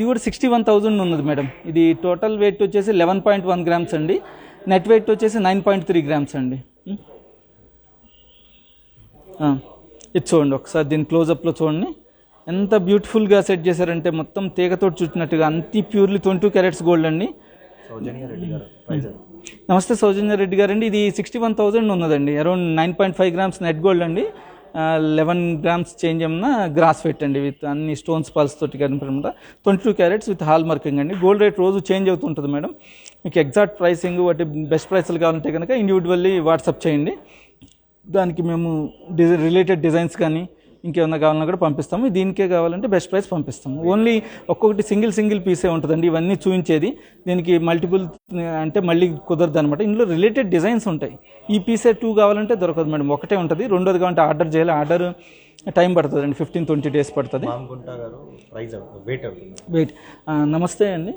కూడా 61,000 ఉన్నది మేడం. ఇది టోటల్ వెయిట్ వచ్చేసి 11.1 grams అండి, నెట్ వెయిట్ వచ్చేసి 9.3 grams అండి. ఇది చూడండి ఒకసారి, దీని క్లోజప్లో చూడండి ఎంత బ్యూటిఫుల్గా సెట్ చేశారంటే, మొత్తం తీగతోటి చుట్టినట్టుగా, అంతి ప్యూర్లీ 22 క్యారెట్స్ గోల్డ్ అండి. సౌజన్య రెడ్డి గారు ప్రైస్ నమస్తే సౌజన్య రెడ్డి గారండి, ఇది 61,000 ఉన్నదండి, అరౌండ్ 9.5 grams నెట్ గోల్డ్ అండి, 11 grams చేంజ్ ఏమన్నా గ్రాస్ వెయిట్ అండి, విత్ అన్ని స్టోన్స్ పల్స్ తోటి కనుక 22 క్యారెట్స్ విత్ హాల్ మార్కింగ్ అండి. గోల్డ్ రేట్ రోజు చేంజ్ అవుతుంటుంది మేడం, మీకు ఎగ్జాక్ట్ ప్రైసింగ్ వాటి బెస్ట్ ప్రైస్లు కావాలంటే కనుక ఇండివిజువల్లీ వాట్సాప్ చేయండి, దానికి మేము రిలేటెడ్ డిజైన్స్ కానీ ఇంకేమన్నా కావాలన్నా కూడా పంపిస్తాము. దీనికే కావాలంటే బెస్ట్ ప్రైస్ పంపిస్తాము. ఓన్లీ ఒక్కొక్కటి సింగిల్ పీసే ఉంటుందండి, ఇవన్నీ చూపించేది. దీనికి మల్టిపుల్ అంటే మళ్ళీ కుదరదు అనమాట. ఇందులో రిలేటెడ్ డిజైన్స్ ఉంటాయి. ఈ పీసే 2 కావాలంటే దొరకదు మేడం, ఒకటే ఉంటుంది. రెండోది కావాలంటే ఆర్డర్ చేయాలి, ఆర్డర్ టైం పడుతుంది అండి, 15-20 days పడుతుంది. వెయిట్ నమస్తే అండి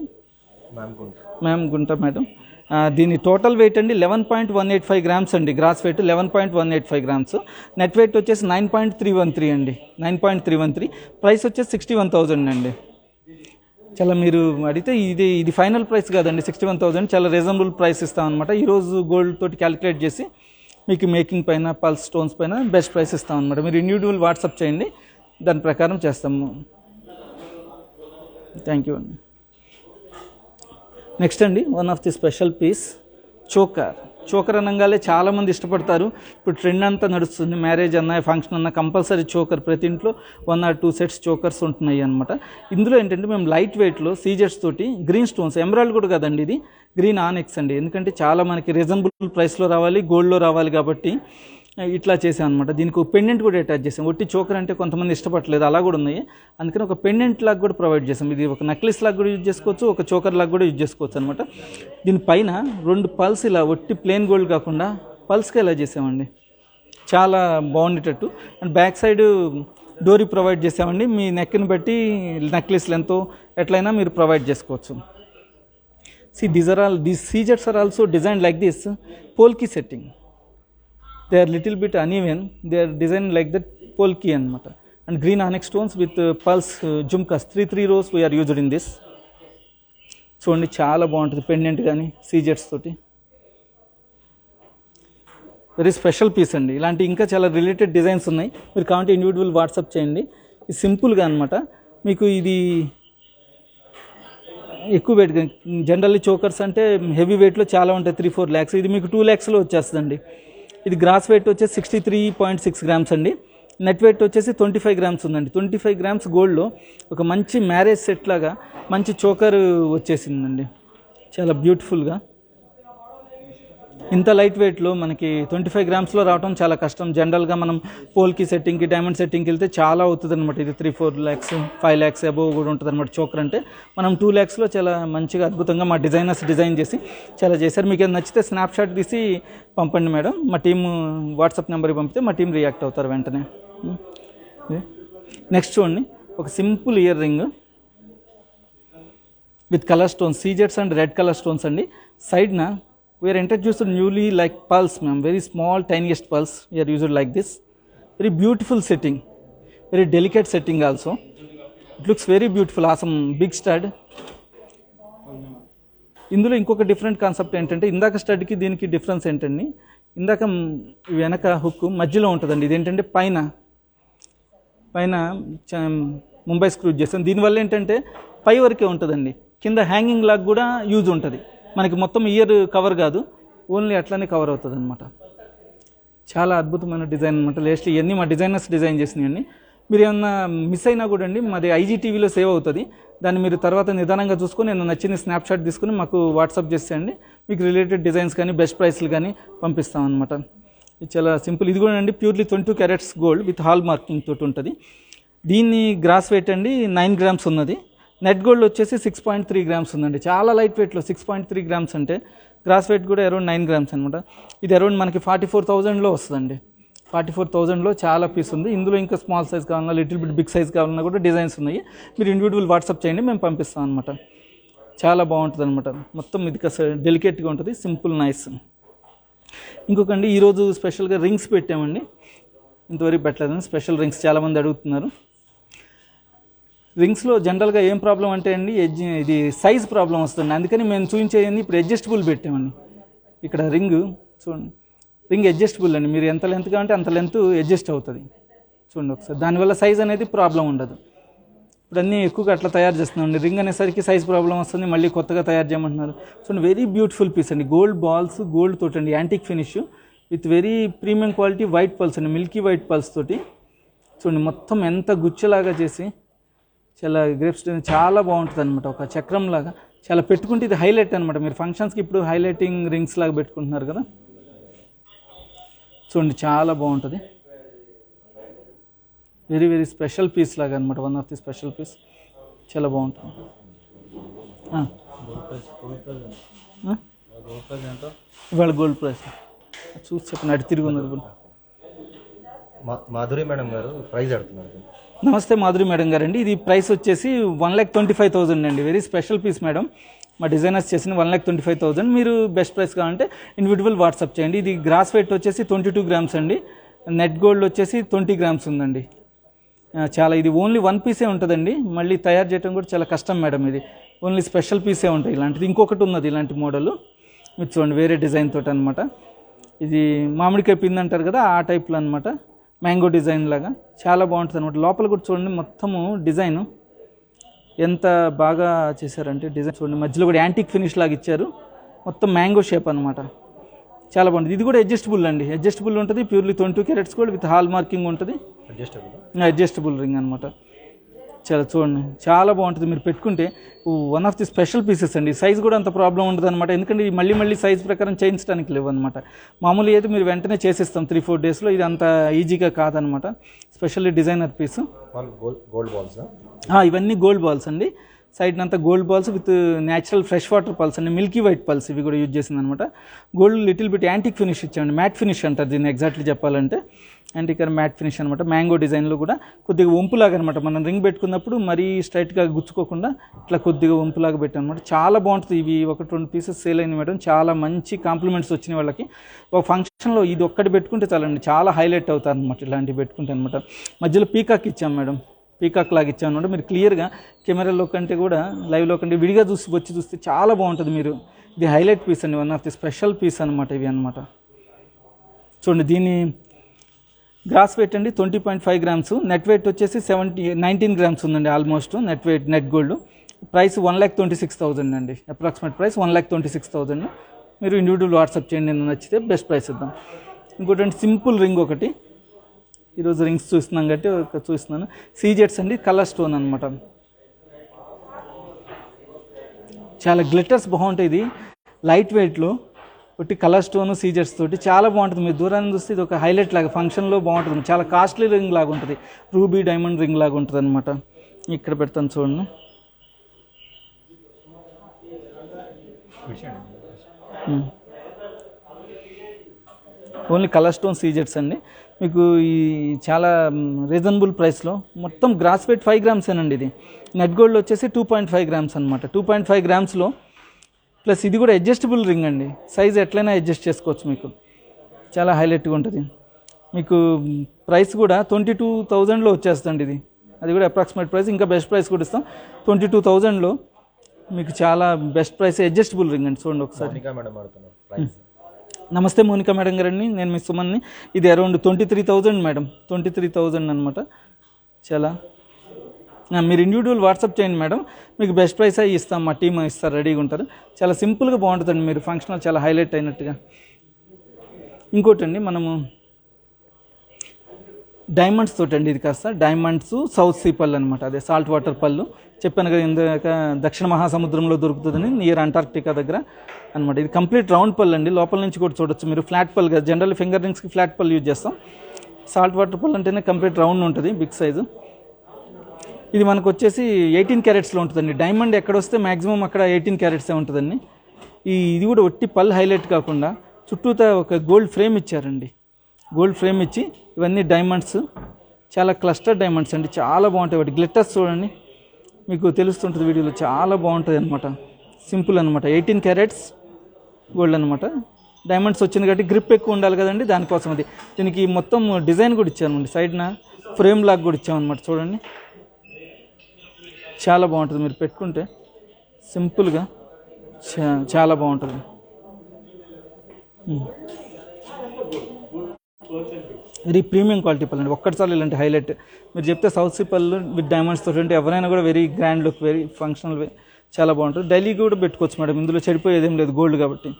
మ్యామ్ గుంటా మేడం. దీని టోటల్ వెయిట్ అండి 11.185 grams అండి, gross weight 11.185 grams, net weight వచ్చేసి 9.313 అండి, 9.313. ప్రైస్ వచ్చేసి 61,000 అండి. చాలా మీరు అడిగితే ఇది ఫైనల్ ప్రైస్ కాదండి, 61,000 చాలా రీజనబుల్ ప్రైస్ ఇస్తాం అనమాట. ఈరోజు గోల్డ్ తోటి క్యాలిక్యులేట్ చేసి మీకు మేకింగ్ పైన పల్స్ స్టోన్స్ పైన బెస్ట్ ప్రైస్ ఇస్తాం అనమాట. మీరు ఇండివిజువల్ వాట్సాప్ చేయండి, దాని ప్రకారం చేస్తాము. థ్యాంక్ యూ అండి. నెక్స్ట్ అండి one of the special piece choker choker అనగానే చాలామంది ఇష్టపడతారు. ఇప్పుడు ట్రెండ్ అంతా నడుస్తుంది, మ్యారేజ్ అన్న ఫంక్షన్ అన్న కంపల్సరీ చోకర్, ప్రతి ఇంట్లో 1 or 2 sets చోకర్స్ ఉంటున్నాయి అనమాట. ఇందులో ఏంటంటే మేము లైట్ వెయిట్లో సీజెట్స్ తోటి గ్రీన్ స్టోన్స్, ఎమరాల్డ్ కూడా కదండి ఇది, గ్రీన్ ఆనెక్స్ అండి. ఎందుకంటే చాలా మనకి రీజనబుల్ ప్రైస్లో రావాలి, గోల్డ్లో రావాలి కాబట్టి ఇట్లా చేసాం అనమాట. దీనికి ఒక పెండెంట్ కూడా అటాచ్ చేసాం. ఒట్టి చోకర్ అంటే కొంతమంది ఇష్టపడలేదు, అలా కూడా ఉన్నాయి. అందుకని ఒక పెండెంట్ లాగా కూడా ప్రొవైడ్ చేసాం. ఇది ఒక నెక్లెస్ లాగా కూడా యూజ్ చేసుకోవచ్చు, ఒక చోకర్ లాగా కూడా యూజ్ చేసుకోవచ్చు అనమాట. దీనిపైన 2 పల్స్ ఇలా ఒట్టి ప్లెయిన్ గోల్డ్ కాకుండా పల్స్గా ఇలా చేసామండి, చాలా బాగుండేటట్టు. అండ్ బ్యాక్ సైడ్ డోరీ ప్రొవైడ్ చేసామండి. మీ నెక్ని బట్టి నెక్లెస్ లెంత్ ఎట్లయినా మీరు ప్రొవైడ్ చేసుకోవచ్చు. these seizures are also designed like this polki setting. They are little bit uneven, they are designed like that polki anamata. And green onyx stones with pulse jumkas, 3 rows we are used in this. చూడండి చాలా బాగుంటుంది pendant కానీ సీజెట్స్ తోటి, very special piece అండి. ఇలాంటి ఇంకా చాలా related designs ఉన్నాయి, మీరు కావాలంటే ఇండివిజువల్ వాట్సాప్ చేయండి. ఇది సింపుల్గా అనమాట. మీకు ఇది ఎక్కువ వెయిట్, జనరల్లీ చోకర్స్ అంటే హెవీ వెయిట్లో చాలా ఉంటాయి, 3-4 lakhs. ఇది మీకు 2 lakhsలో వచ్చేస్తుందండి. ఇది గ్రాస్ వెయిట్ వచ్చేసి 63.6 grams అండి. నెట్ వెయిట్ వచ్చేసి 25 grams ఉందండి. 25 grams గోల్డ్లో ఒక మంచి మ్యారేజ్ సెట్ లాగా మంచి చోకర్ వచ్చేసిందండి, చాలా బ్యూటిఫుల్గా. ఇంత లైట్ వెయిట్లో మనకి 25 grams రావడం చాలా కష్టం. జనరల్గా మనం పోల్కి సెట్టింగ్కి, డైమండ్ సెట్టింగ్కి వెళ్తే చాలా అవుతుంది అనమాట. ఇది 3-4 lakhs 5 lakhs అబోవ్ కూడా ఉంటుంది అనమాట చోకర్ అంటే. మనం 2 lakhsలో చాలా మంచిగా అద్భుతంగా మా డిజైనర్స్ డిజైన్ చేసి చాలా చేశారు. మీకు ఏమైనా నచ్చితే స్నాప్షాట్ తీసి పంపండి మేడం, మా టీం వాట్సాప్ నెంబర్కి పంపితే మా టీం రియాక్ట్ అవుతారు వెంటనే. నెక్స్ట్ చూడండి, ఒక simple earring with colour stones, సీజెట్స్ అండ్ రెడ్ కలర్ స్టోన్స్ అండి. సైడ్న we are introduced newly like pulse, ma'am, very small tiniest pulse we are used like this. Very beautiful setting, very delicate setting also. It looks very beautiful, awesome big stud. ఇందులో ఇంకొక different concept ఏంటంటే, ఇందాక స్టడ్కి దీనికి difference ఏంటండి, ఇందాక వెనక hook మధ్యలో ఉంటుందండి, ఇదేంటంటే పైన ముంబై స్క్రూ చేస్తాం. దీనివల్ల ఏంటంటే పై వరకే ఉంటుందండి, కింద హ్యాంగింగ్ లాగా కూడా యూజ్ ఉంటుంది. మనకి మొత్తం ఇయర్ కవర్ కాదు, ఓన్లీ అట్లానే కవర్ అవుతుంది అనమాట. చాలా అద్భుతమైన డిజైన్ అనమాట. లేస్ట్ ఇవన్నీ మా డిజైనర్స్ డిజైన్ చేసినవన్నీ. మీరు ఏమన్నా మిస్ అయినా కూడా అండి, మాది IGTVలో సేవ్ అవుతుంది. దాన్ని మీరు తర్వాత నిదానంగా చూసుకొని నేను నచ్చిన స్నాప్షాట్ తీసుకుని మాకు వాట్సాప్ చేసేయండి. మీకు రిలేటెడ్ డిజైన్స్ కానీ బెస్ట్ ప్రైస్లు కానీ పంపిస్తాం అనమాట. ఇది చాలా సింపుల్. ఇది కూడా అండి purely 22 carats gold with hall marking తోటి ఉంటుంది. దీన్ని గ్రాస్ వెయిట్ అండి 9 grams ఉన్నది. నెట్ గోల్డ్ వచ్చేసి 6.3 grams ఉందండి. చాలా లైట్ వెయిట్లో 6.3 grams అంటే గ్రాస్ వెయిట్ కూడా అరౌండ్ 9 grams అనమాట. ఇది అరౌండ్ మనకి 44,000లో వస్తుందండి. 44,000లో చాలా పీస్ ఉంది. ఇందులో ఇంకా స్మాల్ సైజ్ కావాలన్నా, లిటిల్ బిట్ బిగ్ సైజ్ కావాలన్నా కూడా డిజైన్స్ ఉన్నాయి. మీరు ఇండివిజువల్ వాట్సాప్ చేయండి, మేము పంపిస్తాం అనమాట. చాలా బాగుంటుంది అనమాట. మొత్తం ఇది డెలికేట్గా ఉంటుంది, సింపుల్ నైస్. ఇంకొకండి ఈరోజు స్పెషల్గా రింగ్స్ పెట్టామండి, ఇంతవరకు పెట్టలేదండి. స్పెషల్ రింగ్స్ చాలామంది అడుగుతున్నారు. రింగ్స్లో జనరల్గా ఏం ప్రాబ్లం అంటే అండి, ఇది సైజ్ ప్రాబ్లం వస్తుంది. అందుకని మేము చూపించేది ఇప్పుడు అడ్జస్టబుల్ పెట్టామండి. ఇక్కడ రింగ్ చూడండి, రింగ్ అడ్జస్టబుల్ అండి. మీరు ఎంత లెంత్ కావాలంటే అంత లెంత్ అడ్జస్ట్ అవుతుంది. చూడండి ఒకసారి, దానివల్ల సైజ్ అనేది ప్రాబ్లం ఉండదు. ఇప్పుడు అన్నీ ఎక్కువగా అట్లా తయారు చేస్తున్నామండి. రింగ్ అనేసరికి సైజ్ ప్రాబ్లం వస్తుంది, మళ్ళీ కొత్తగా తయారు చేయమంటున్నారు. చూడండి, వెరీ బ్యూటిఫుల్ పీస్ అండి. గోల్డ్ బాల్స్, గోల్డ్ తోటి అండి, antique finish with very premium quality white pulse అండి, మిల్కీ వైట్ పల్స్ తోటి. చూడండి మొత్తం ఎంత గుచ్చలాగా చేసి చాలా గ్రేప్స్ చాలా బాగుంటుంది అనమాట. ఒక చక్రం లాగా చాలా పెట్టుకుంటే ఇది హైలైట్ అనమాట. మీరు ఫంక్షన్స్కి ఇప్పుడు హైలైటింగ్ రింగ్స్ లాగా పెట్టుకుంటున్నారు కదా, చూడండి చాలా బాగుంటుంది. వెరీ వెరీ స్పెషల్ పీస్ లాగా అనమాట, one of the special piece. చాలా బాగుంటుంది. ఇవాళ గోల్డ్ ప్రైస్ చూసి చెప్పండి, అటు తిరిగి ఉన్నది. మాధురి మేడం గారు ప్రైజ్ అడుగుతున్నారు. నమస్తే మాధురి మేడం గారు అండి. ఇది ప్రైస్ వచ్చేసి 1,25,000 అండి. వెరీ స్పెషల్ పీస్ మేడం, మా డిజైనర్స్ చేసిన 1,25,000. మీరు బెస్ట్ ప్రైస్ కావాలంటే ఇండివిజువల్ వాట్సాప్ చేయండి. ఇది గ్రాస్ వెయిట్ వచ్చేసి 22 grams అండి. నెట్ గోల్డ్ వచ్చేసి 20 grams ఉందండి. చాలా ఇది ఓన్లీ 1 పీసే ఉంటుందండి. మళ్ళీ తయారు చేయడం కూడా చాలా కష్టం మేడం. ఇది ఓన్లీ స్పెషల్ పీసే ఉంటాయి. ఇలాంటిది ఇంకొకటి ఉన్నది ఇలాంటి మోడల్, మీరు చూడండి వేరే డిజైన్ తోటి అనమాట. ఇది మామిడికాయ పిండి అంటారు కదా, ఆ టైప్లో అనమాట, మ్యాంగో డిజైన్ లాగా చాలా బాగుంటుంది అనమాట. లోపల కూడా చూడండి మొత్తము డిజైను ఎంత బాగా చేశారంటే, డిజైన్ చూడండి మధ్యలో కూడా యాంటిక్ ఫినిష్ లాగా ఇచ్చారు. మొత్తం మ్యాంగో షేప్ అనమాట, చాలా బాగుంటుంది. ఇది కూడా అడ్జస్టబుల్ అండి, అడ్జస్టబుల్ ఉంటుంది, purely 22 carats gold with hall marking ఉంటుంది, అడ్జస్టబుల్ రింగ్ అనమాట. చాలా చూడండి, చాలా బాగుంటుంది. మీరు పెట్టుకుంటే one of the special pieces అండి. సైజ్ కూడా అంత ప్రాబ్లం ఉండదు అనమాట, ఎందుకంటే ఇది మళ్ళీ సైజ్ ప్రకారం చేయించడానికి లేవు అనమాట. మామూలు అయితే మీరు వెంటనే చేసేస్తాం 3-4 డేస్లో, ఇది అంత ఈజీగా కాదనమాట. Specially designer piece. Gold balls ఇవన్నీ గోల్డ్ బాల్స్ అండి. సైడ్ అంతా gold balls with natural fresh water pearls అండి, మిల్కీ వైట్ పల్స్ ఇవి కూడా యూజ్ చేసింది అనమాట. Gold little bit antique finish ఇచ్చామండి, మ్యాట్ ఫినిష్ అంటారు దీన్ని ఎగ్జాక్ట్లీ చెప్పాలంటే. యాంటిక్ అండ్ మ్యాట్ ఫినిష్ అనమాట. మ్యాంగో డిజైన్లో కూడా కొద్దిగా వంపులాగా అనమాట, మనం రింగ్ పెట్టుకున్నప్పుడు మరీ స్ట్రైట్గా గుచ్చుకోకుండా ఇట్లా కొద్దిగా వంపులాగా పెట్టాను అనమాట. చాలా బాగుంటుంది. ఇవి 1-2 పీసెస్ సేల్ అయింది మేడం, చాలా మంచి కాంప్లిమెంట్స్ వచ్చినాయి వాళ్ళకి. ఒక ఫంక్షన్లో ఇది ఒక్కటి పెట్టుకుంటే చాలండి, చాలా హైలైట్ అవుతారు అనమాట ఇలాంటివి పెట్టుకుంటే అనమాట. మధ్యలో పీకాక్ ఇచ్చాం మేడం, పీకాక్ లాగా ఇచ్చాను అనమాట. మీరు క్లియర్గా కెమెరాలో కంటే కూడా లైవ్లో కంటే విడిగా వచ్చి చూస్తే చాలా బాగుంటుంది. మీరు ఇది హైలైట్ పీస్ అండి, one of the special piece అనమాట ఇవి అనమాట. చూడండి, దీని గ్రాస్ వెయిట్ అండి 20.5 గ్రామ్స్, నెట్ వెయిట్ వచ్చేసి 19 గ్రామ్స్ ఉందండి almost net weight, net gold. Price 1,26,000 అండి, అప్రాక్సిమేట్ ప్రైస్ 1,26,000. మీరు ఇండివిజువల్ వాట్సాప్ చేయండి, నచ్చితే బెస్ట్ ప్రైస్ ఇద్దాం. ఇంకోటి సింపుల్ రింగ్ ఒకటి, ఈరోజు రింగ్స్ చూస్తున్నాం కాబట్టి చూస్తున్నాను. సీజెట్స్ అండి, కలర్ స్టోన్ అనమాట. చాలా గ్లిటర్స్ బాగుంటాయి. ఇది లైట్ వెయిట్లో ఒకటి కలర్ స్టోన్ సీజెట్స్ తోటి చాలా బాగుంటుంది. మీరు దూరాన్ని చూస్తే ఇది ఒక హైలైట్ లాగా ఫంక్షన్లో బాగుంటుంది. చాలా కాస్ట్లీ రింగ్ లాగా ఉంటుంది, రూబీ డైమండ్ రింగ్ లాగా ఉంటుంది అనమాట. ఇక్కడ పెడతాను చూడండి. ఓన్లీ కలర్ స్టోన్ సీజెట్స్ అండి. మీకు ఈ చాలా రీజనబుల్ ప్రైస్లో మొత్తం గ్రాస్ వెయిట్ 5 గ్రామ్సేనండి. ఇది నెట్ గోల్డ్ వచ్చేసి 2.5 గ్రామ్స్ అనమాట. 2.5 గ్రామ్స్లో ప్లస్ ఇది కూడా అడ్జస్టబుల్ రింగ్ అండి, సైజ్ ఎట్లయినా అడ్జస్ట్ చేసుకోవచ్చు. మీకు చాలా హైలైట్గా ఉంటుంది. మీకు ప్రైస్ కూడా 22,000లో వచ్చేస్తుంది ఇది, అది కూడా అప్రాక్సిమేట్ ప్రైస్. ఇంకా బెస్ట్ ప్రైస్ కూడా ఇస్తాం 22,000లో. మీకు చాలా బెస్ట్ ప్రైస్, అడ్జస్టబుల్ రింగ్ అండి. చూడండి ఒకసారి. నమస్తే మోనికా మేడం గారండి, నేను మీ సుమన్ని. ఇది అరౌండ్ 23,000 మేడం, 23,000 అనమాట. చాలా మీరు ఇండివిజువల్ వాట్సాప్ చేయండి మేడం, మీకు బెస్ట్ ప్రైస్ అయ్యి ఇస్తాం, మా టీమ్ ఇస్తారు, రెడీగా ఉంటారు. చాలా సింపుల్గా బాగుంటుందండి, మీరు ఫంక్షనల్ చాలా హైలైట్ అయినట్టుగా. ఇంకోటి అండి, మనము డైమండ్స్ తోటి అండి, ఇది కాస్త డైమండ్స్ సౌత్ సీ పళ్ళు అనమాట. అదే సాల్ట్ వాటర్ పళ్ళు చెప్పాను కదా, ఇందాక దక్షిణ మహాసముద్రంలో దొరుకుతుందని, నియర్ అంటార్క్టికా దగ్గర అనమాట. ఇది కంప్లీట్ రౌండ్ పళ్ళు అండి, లోపల నుంచి కూడా చూడొచ్చు మీరు. ఫ్లాట్ పళ్ళు కదా, జనరల్ ఫింగర్ రింగ్స్కి ఫ్లాట్ పళ్ళు యూజ్ చేస్తాం. సాల్ట్ వాటర్ పళ్ళు అంటేనే కంప్లీట్ రౌండ్ ఉంటుంది, బిగ్ సైజు. ఇది మనకు వచ్చేసి 18 క్యారెట్స్లో ఉంటుందండి. డైమండ్ ఎక్కడ వస్తే మ్యాక్సిమం అక్కడ 18 క్యారెట్సే ఉంటుందండి. ఇది కూడా ఒట్టి పళ్ళు హైలైట్ కాకుండా చుట్టూతా ఒక గోల్డ్ ఫ్రేమ్ ఇచ్చారండి, గోల్డ్ ఫ్రేమ్ ఇచ్చి ఇవన్నీ డైమండ్స్, చాలా క్లస్టర్ డైమండ్స్ అండి, చాలా బాగుంటాయి. వాటి గ్లిటర్స్ చూడండి, మీకు తెలుస్తుంటుంది వీడియోలో, చాలా బాగుంటుంది అనమాట. సింపుల్ అనమాట, 18 క్యారెట్స్ గోల్డ్ అనమాట. డైమండ్స్ వచ్చింది కాబట్టి గ్రిప్ ఎక్కువ ఉండాలి కదండి, దానికోసం అది. దీనికి మొత్తం డిజైన్ కూడా ఇచ్చామండి, సైడ్న ఫ్రేమ్ లాగా కూడా ఇచ్చామన్నమాట. చూడండి, చాలా బాగుంటుంది. మీరు పెట్టుకుంటే సింపుల్గా చాలా బాగుంటుంది. వెరీ ప్రీమియం క్వాలిటీ పళ్ళు అండి, ఒక్కటిసారి ఇలాంటి హైలైట్. మీరు చెప్తే సౌత్ సీ పళ్ళు విత్ డైమండ్స్ తోటి అంటే ఎవరైనా కూడా very grand look, very functional, చాలా బాగుంటుంది. డైలీ కూడా పెట్టుకోవచ్చు మేడం, ఇందులో చెడిపోయేది ఏం లేదు, గోల్డ్ కాబట్టి.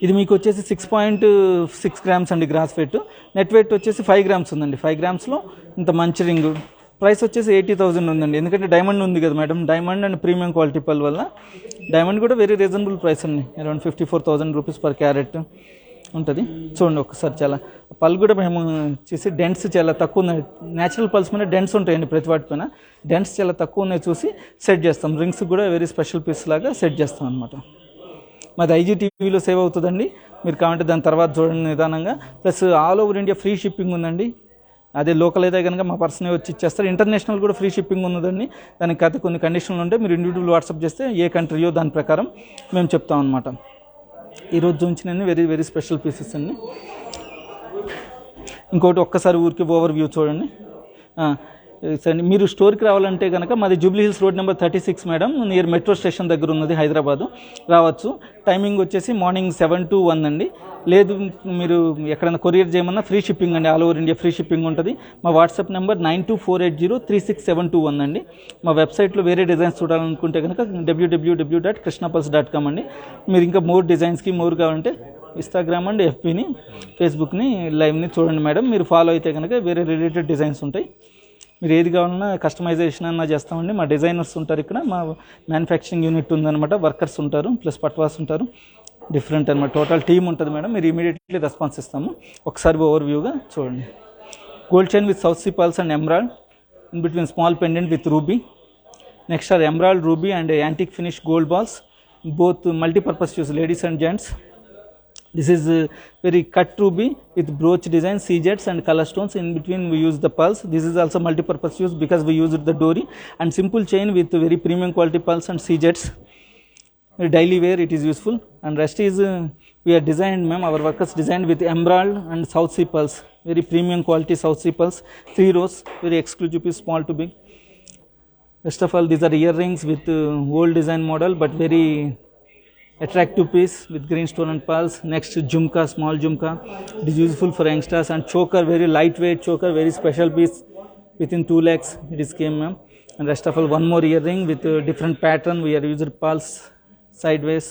ఇది మీకు వచ్చేసి 6.6 గ్రామ్స్ అండి గ్రాస్ వెయిట్. నెట్ వెయిట్ వచ్చేసి 5 గ్రామ్స్ ఉందండి. 5 గ్రామ్స్లో ఇంత మంచి రింగ్. ప్రైస్ వచ్చేసి 80,000 ఉందండి, ఎందుకంటే డైమండ్ ఉంది కదా madam. Diamond and premium quality పళ్ళు వల్ల డైమండ్ కూడా వెరీ రీజనబుల్ ప్రైస్ అండి, అరౌండ్ 54,000 రూపీస్ పర్ క్యారెట్ ఉంటుంది. చూడండి ఒకసారి, చాలా పళ్ళు కూడా మేము చూసి డెంట్స్ చాలా తక్కువ ఉన్నాయి. న్యాచురల్ పల్స్ మీద డెంట్స్ ఉంటాయండి ప్రతి వాటి పైన. డెంట్స్ చాలా తక్కువ ఉన్నాయి చూసి సెట్ చేస్తాం. రింగ్స్ కూడా వెరీ స్పెషల్ పీస్ లాగా సెట్ చేస్తాం అనమాట. మాది IGTVలో సేవ్ అవుతుందండి, మీరు కావాలంటే దాని తర్వాత చూడండి నిదానంగా. Plus all over India free shipping ఉందండి. అదే లోకల్ అయితే కనుక మా పర్సనే వచ్చి ఇచ్చేస్తారు. ఇంటర్నేషనల్ కూడా ఫ్రీ షిప్పింగ్ ఉన్నదండి. దానికి అయితే కొన్ని కండిషన్లు ఉంటాయి, మీరు ఇండివిజువల్ వాట్సాప్ చేస్తే ఏ కంట్రీయో దాని ప్రకారం మేము చెప్తాం అనమాట. ఈరోజు చూపించినవి వెరీ వెరీ స్పెషల్ పీసెస్ అండి. ఇంకోటి ఒక్కసారి ఊరికి ఓవర్ వ్యూ చూడండి. మీరు స్టోర్కి రావాలంటే కనుక మాది Jubilee Hills road number 36 madam, near metro station దగ్గర ఉన్నది, హైదరాబాదు. రావచ్చు. టైమింగ్ వచ్చేసి మార్నింగ్ 7 to 1 అండి. లేదు మీరు ఎక్కడైనా కొరియర్ చేయమన్నా ఫ్రీ షిప్పింగ్ అండి, all over India free shipping ఉంటుంది. మా వాట్సాప్ నెంబర్ 9248036721 అండి. మా వెబ్సైట్లో వేరే డిజైన్స్ చూడాలనుకుంటే కనుక www.krishnapulse.com అండి. మీరు ఇంకా మోర్ డిజైన్స్కి మోర్ కావాలంటే ఇన్స్టాగ్రామ్ అండ్ ఎఫ్బీని, ఫేస్బుక్ని, లైవ్ని చూడండి మేడం. మీరు ఫాలో అయితే కనుక వేరే రిలేటెడ్ డిజైన్స్ ఉంటాయి. మీరు ఏది కావాలన్నా కస్టమైజేషన్ అన్నా చేస్తామండి. మా డిజైనర్స్ ఉంటారు ఇక్కడ, మా మ్యానుఫ్యాక్చరింగ్ యూనిట్ ఉందన్నమాట, వర్కర్స్ ఉంటారు, ప్లస్ పట్వాస్ ఉంటారు, డిఫరెంట్ అనమాట. టోటల్ టీమ్ ఉంటుంది మేడం. మీరు ఇమీడియట్లీ రెస్పాన్స్ ఇస్తాము. ఒకసారి ఓవర్వ్యూగా చూడండి. Gold chain with south sea pearls and emerald, in between small pendant with ruby. Next are emerald, ruby and antique finish gold balls, both multi-purpose use, ladies and gents. This is very cut ruby with brooch design, C-jets and color stones. In between we use the pearls. This is also multi-purpose use because we used the dory, and simple chain with very premium quality pearls and C-jets. Daily wear it is useful. And rest is we are designed, ma'am, our workers designed with emerald and South Sea pearls, very premium quality South Sea pearls, 3 rows, very exclusive piece, small to big. First of all, these are earrings with old design model but very attractive piece with green stone and pearls. Next, jhumka, small jhumka, it is useful for youngsters. And choker, very lightweight choker, very special piece, within 2 lakhs it is came, ma'am. And rest of all, one more earring with different pattern. We are using pearls sideways.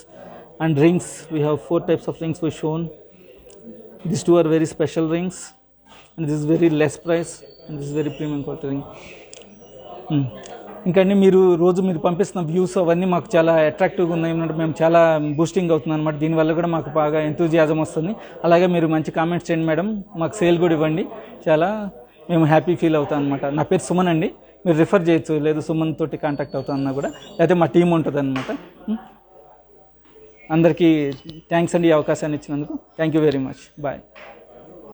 And rings, we have 4 types of rings we shown. These 2 are very special rings, and this is very less price, and this is very premium quality ring. ఇంకా మీరు రోజు మీరు పంపిస్తున్న views అవన్నీ మాకు చాలా అట్రాక్టివ్గా ఉన్నాయి అన్నమాట. మేము చాలా బూస్టింగ్ అవుతుంది అనమాట. దీనివల్ల కూడా మాకు బాగా ఎంతూజియాజం వస్తుంది. అలాగే మీరు మంచి కామెంట్స్ చేయండి మేడం, మాకు సేల్ కూడా ఇవ్వండి, చాలా మేము హ్యాపీ ఫీల్ అవుతాం అనమాట. నా పేరు సుమన్ అండి, మీరు రిఫర్ చేయొచ్చు, లేదు సుమన్ తోటి కాంటాక్ట్ అవుతాం అన్నా కూడా, లేకపోతే మా టీం ఉంటుంది అనమాట. అందరికీ థ్యాంక్స్ అండి ఈ అవకాశాన్ని ఇచ్చినందుకు. Thank you very much. Bye.